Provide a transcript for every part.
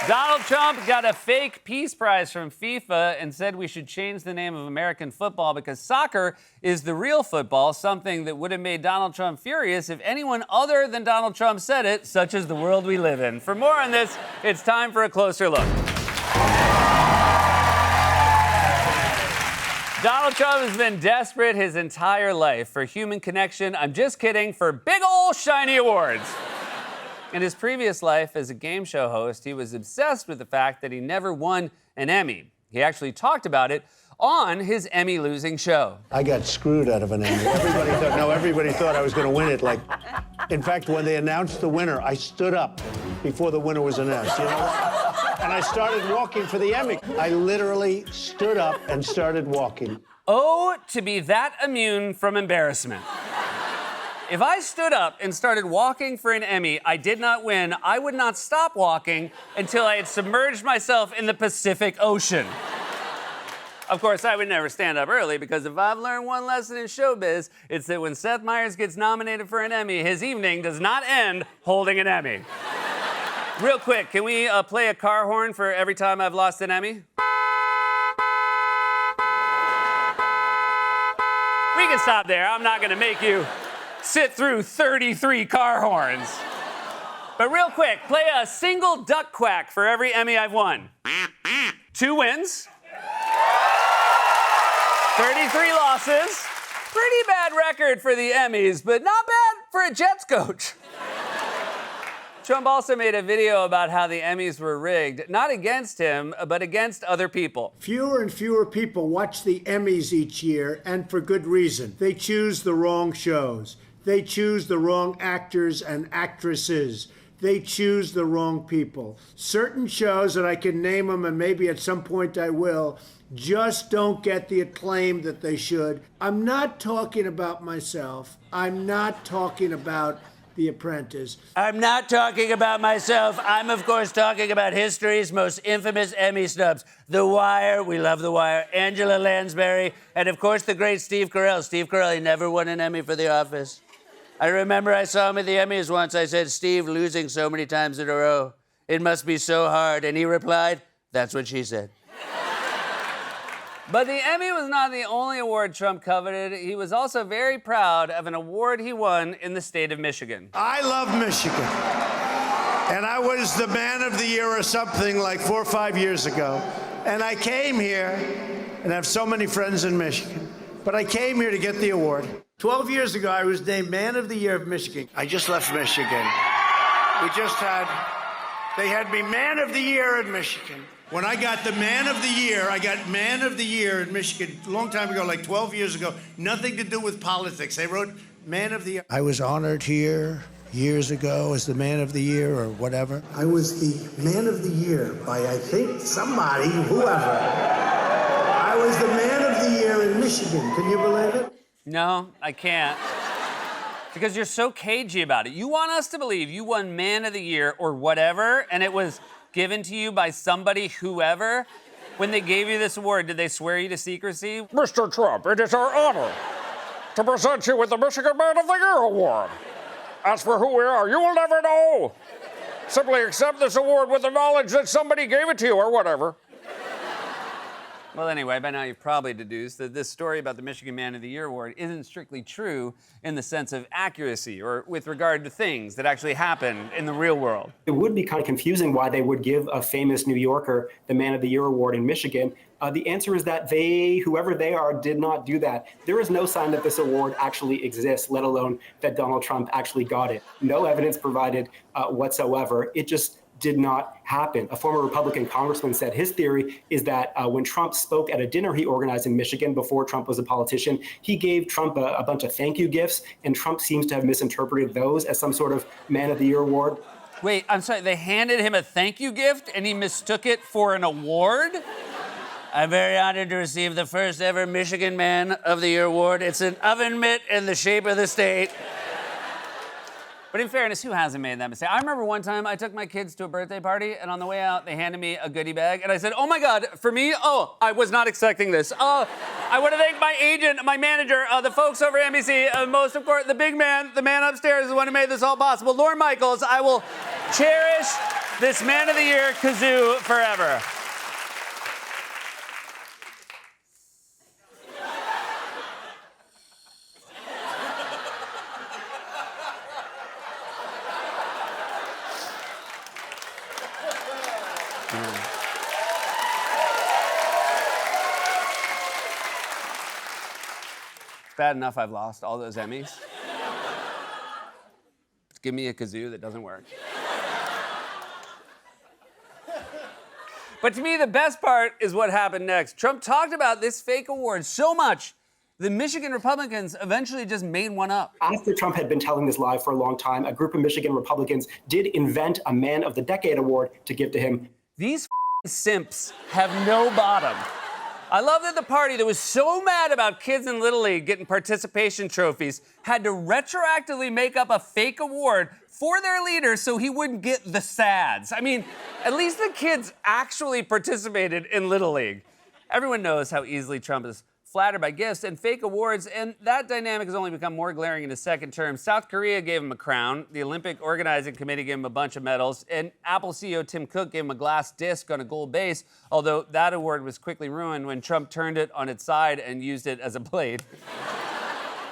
Donald Trump got a fake peace prize from FIFA and said we should change the name of American football because soccer is the real football, something that would have made Donald Trump furious if anyone other than Donald Trump said it, such as the world we live in. For more on this, it's time for a closer look. Donald Trump has been desperate his entire life for human connection. I'm just kidding, for big ol' shiny awards. In his previous life as a game show host, he was obsessed with the fact that he never won an Emmy. He actually talked about it on his Emmy-losing show. I got screwed out of an Emmy. Everybody thought I was going to win it. In fact, when they announced the winner, I stood up before the winner was announced. You know what? And I started walking for the Emmy. I literally stood up and started walking. Oh, to be that immune from embarrassment. If I stood up and started walking for an Emmy I did not win, I would not stop walking until I had submerged myself in the Pacific Ocean. Of course, I would never stand up early because if I've learned one lesson in showbiz, it's that when Seth Meyers gets nominated for an Emmy, his evening does not end holding an Emmy. Real quick, can we play a car horn for every time I've lost an Emmy? We can stop there. I'm not going to make you sit through 33 car horns. But real quick, play a single duck quack for every Emmy I've won. 2 wins. 33 losses. Pretty bad record for the Emmys, but not bad for a Jets coach. Trump also made a video about how the Emmys were rigged, not against him, but against other people. Fewer and fewer people watch the Emmys each year, and for good reason. They choose the wrong shows. They choose the wrong actors and actresses. They choose the wrong people. Certain shows, and I can name them, and maybe at some point I will, just don't get the acclaim that they should. I'm not talking about myself. I'm not talking about The Apprentice. I'm not talking about myself. I'm, of course, talking about history's most infamous Emmy snubs. The Wire, we love The Wire, Angela Lansbury, and, of course, the great Steve Carell. Steve Carell, he never won an Emmy for The Office. I remember I saw him at the Emmys once. I said, Steve, losing so many times in a row, it must be so hard. And he replied, that's what she said. But the Emmy was not the only award Trump coveted. He was also very proud of an award he won in the state of Michigan. I love Michigan. And I was the man of the year or something like 4 or 5 years ago. And I came here, and I have so many friends in Michigan, but I came here to get the award. 12 years ago, I was named Man of the Year of Michigan. I just left Michigan. They had me Man of the Year in Michigan. When I got the Man of the Year, I got Man of the Year in Michigan a long time ago, like 12 years ago. Nothing to do with politics. They wrote Man of the Year. I was honored here years ago as the Man of the Year or whatever. I was the Man of the Year by, I think, somebody, whoever. I was the Man of the Year in Michigan. Can you believe it? No, I can't. Because you're so cagey about it. You want us to believe you won Man of the Year or whatever, and it was given to you by somebody, whoever. When they gave you this award, did they swear you to secrecy? Mr. Trump, it is our honor to present you with the Michigan Man of the Year Award. As for who we are, you will never know. Simply accept this award with the knowledge that somebody gave it to you or whatever. Well, anyway, by now you've probably deduced that this story about the Michigan Man of the Year Award isn't strictly true in the sense of accuracy or with regard to things that actually happen in the real world. It would be kind of confusing why they would give a famous New Yorker the Man of the Year Award in Michigan. The answer is that they, whoever they are, did not do that. There is no sign that this award actually exists, let alone that Donald Trump actually got it. No evidence provided whatsoever. It just did not happen. A former Republican congressman said his theory is that when Trump spoke at a dinner he organized in Michigan before Trump was a politician, he gave Trump a bunch of thank you gifts, and Trump seems to have misinterpreted those as some sort of Man of the Year award. Wait, I'm sorry, they handed him a thank you gift and he mistook it for an award? I'm very honored to receive the first ever Michigan Man of the Year Award. It's an oven mitt in the shape of the state. But in fairness, who hasn't made that mistake? I remember one time I took my kids to a birthday party, and on the way out, they handed me a goodie bag, and I said, oh my God, for me? Oh, I was not expecting this. I want to thank my agent, my manager, the folks over at NBC, most of course, the big man, the man upstairs is the one who made this all possible, Lorne Michaels. I will cherish this Man of the Year kazoo forever. Bad enough I've lost all those Emmys. Give me a kazoo that doesn't work. But to me, the best part is what happened next. Trump talked about this fake award so much, the Michigan Republicans eventually just made one up. After Trump had been telling this lie for a long time, a group of Michigan Republicans did invent a Man of the Decade award to give to him. These simps have no bottom. I love that the party that was so mad about kids in Little League getting participation trophies had to retroactively make up a fake award for their leader so he wouldn't get the SADs. I mean, at least the kids actually participated in Little League. Everyone knows how easily Trump is flattered by gifts and fake awards, and that dynamic has only become more glaring in his second term. South Korea gave him a crown, the Olympic Organizing Committee gave him a bunch of medals, and Apple CEO Tim Cook gave him a glass disc on a gold base, although that award was quickly ruined when Trump turned it on its side and used it as a blade.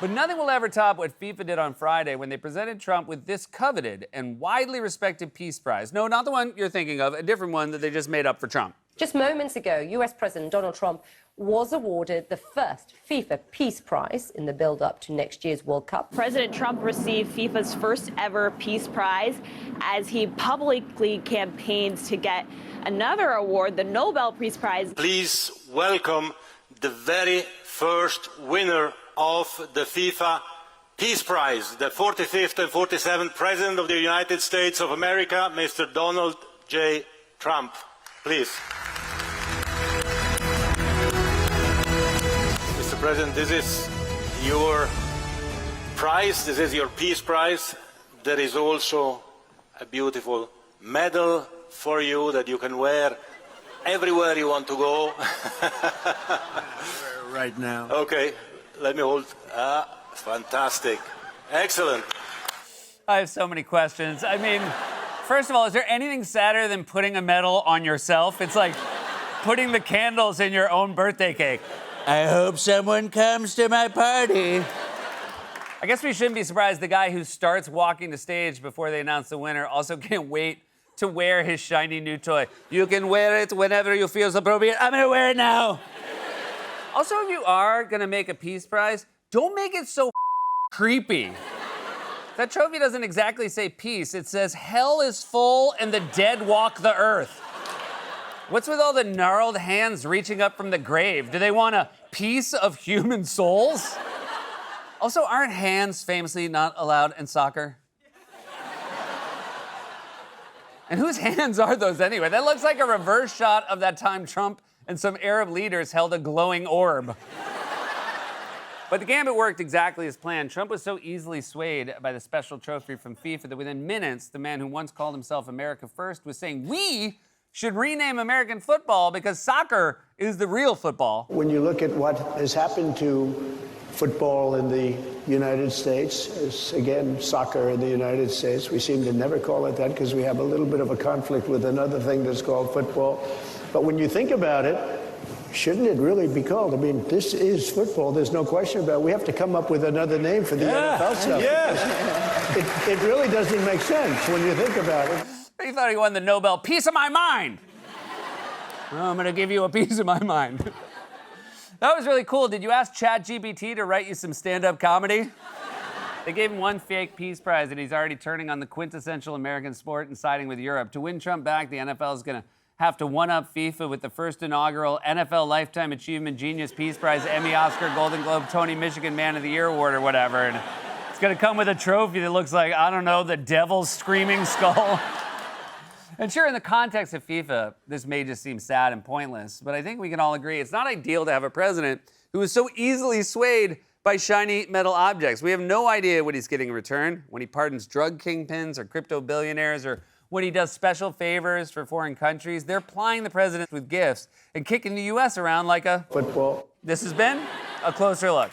But nothing will ever top what FIFA did on Friday when they presented Trump with this coveted and widely respected Peace Prize. No, not the one you're thinking of, a different one that they just made up for Trump. Just moments ago, US President Donald Trump was awarded the first FIFA Peace Prize in the build-up to next year's World Cup. President Trump received FIFA's first ever Peace Prize as he publicly campaigns to get another award, the Nobel Peace Prize. Please welcome the very first winner of the FIFA Peace Prize, the 45th and 47th President of the United States of America, Mr. Donald J. Trump. Please. Mr. President, this is your prize. This is your Peace Prize. There is also a beautiful medal for you that you can wear everywhere you want to go. Right now. Okay, let me hold. Fantastic. Excellent. I have so many questions. I mean, first of all, is there anything sadder than putting a medal on yourself? It's like putting the candles in your own birthday cake. I hope someone comes to my party. I guess we shouldn't be surprised the guy who starts walking the stage before they announce the winner also can't wait to wear his shiny new toy. You can wear it whenever you feel so appropriate. I'm gonna wear it now. Also, if you are gonna make a Peace Prize, don't make it so creepy. That trophy doesn't exactly say peace. It says hell is full and the dead walk the earth. What's with all the gnarled hands reaching up from the grave? Do they want a piece of human souls? Also, aren't hands famously not allowed in soccer? And whose hands are those anyway? That looks like a reverse shot of that time Trump and some Arab leaders held a glowing orb. But the gambit worked exactly as planned. Trump was so easily swayed by the special trophy from FIFA that within minutes, the man who once called himself America First was saying, we should rename American football because soccer is the real football. When you look at what has happened to football in the United States, as again, soccer in the United States, we seem to never call it that because we have a little bit of a conflict with another thing that's called football. But when you think about it, shouldn't it really be called? I mean, this is football. There's no question about it. We have to come up with another name for the NFL stuff. Yeah. It really doesn't make sense when you think about it. He thought he won the Nobel Piece of My Mind. Well, I'm gonna give you a piece of my mind. That was really cool. Did you ask ChatGPT to write you some stand-up comedy? They gave him one fake Peace Prize, and he's already turning on the quintessential American sport and siding with Europe. To win Trump back, the NFL is gonna have to one-up FIFA with the first inaugural NFL Lifetime Achievement Genius Peace Prize, Emmy, Oscar, Golden Globe, Tony, Michigan Man of the Year Award or whatever. And it's gonna come with a trophy that looks like, I don't know, the devil's screaming skull. And sure, in the context of FIFA, this may just seem sad and pointless, but I think we can all agree it's not ideal to have a president who is so easily swayed by shiny metal objects. We have no idea what he's getting in return when he pardons drug kingpins or crypto billionaires or when he does special favors for foreign countries. They're plying the president with gifts and kicking the U.S. around like a Football. This has been A Closer Look.